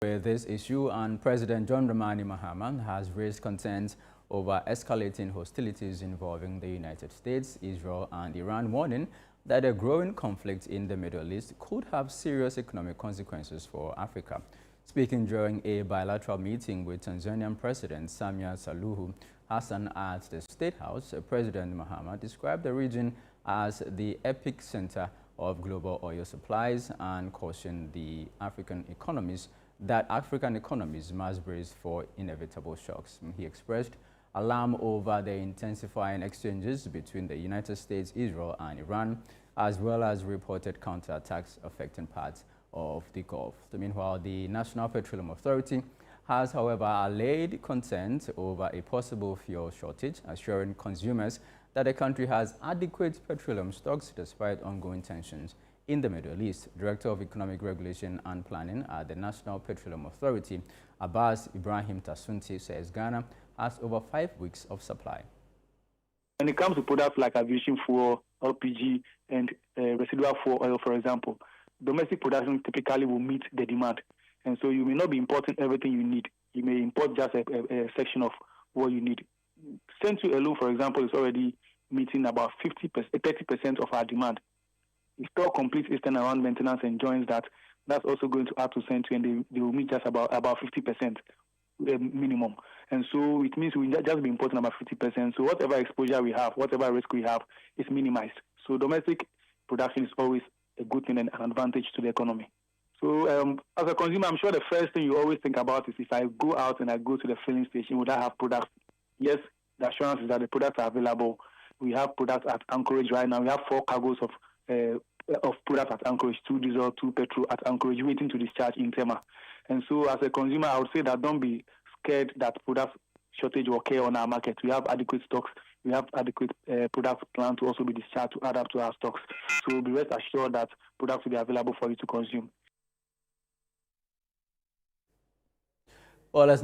With this issue, and President John Dramani Mahama has raised concerns over escalating hostilities involving the United States, Israel and Iran, warning that a growing conflict in the Middle East could have serious economic consequences for Africa. Speaking during a bilateral meeting with Tanzanian President Samia Suluhu Hassan at the State House, President Mahama described the region as the epicenter of global oil supplies and cautioned that African economies must brace for inevitable shocks. He expressed alarm over the intensifying exchanges between the United States, Israel and Iran, as well as reported counterattacks affecting parts of the Gulf. Meanwhile, the National Petroleum Authority has, however, allayed concerns over a possible fuel shortage, assuring consumers that the country has adequate petroleum stocks despite ongoing tensions in the Middle East. Director of Economic Regulation and Planning at the National Petroleum Authority, Abbas Ibrahim Tasunti, says Ghana has over 5 weeks of supply. When it comes to products like aviation fuel, LPG, and residual fuel oil, for example, domestic production typically will meet the demand. And so you may not be importing everything you need. You may import just a section of what you need. Central alone, for example, is already meeting about 30% of our demand. If store completes Eastern and Round maintenance and joins that, that's also going to add to Central, and they will meet just about 50% minimum. And so it means we just be importing about 50%. So whatever exposure we have, whatever risk we have, is minimized. So domestic production is always a good thing and an advantage to the economy. So as a consumer, I'm sure the first thing you always think about is if I go out and I go to the filling station, would I have products? Yes, the assurance is that the products are available. We have products at Anchorage right now. We have 4 cargoes of products at Anchorage, 2 diesel, 2 petrol at Anchorage, waiting to discharge in Tema. And so as a consumer, I would say that don't be scared that product shortage will occur on our market. We have adequate stocks. We have adequate products planned to also be discharged to add up to our stocks. So be rest assured that products will be available for you to consume. Well, let's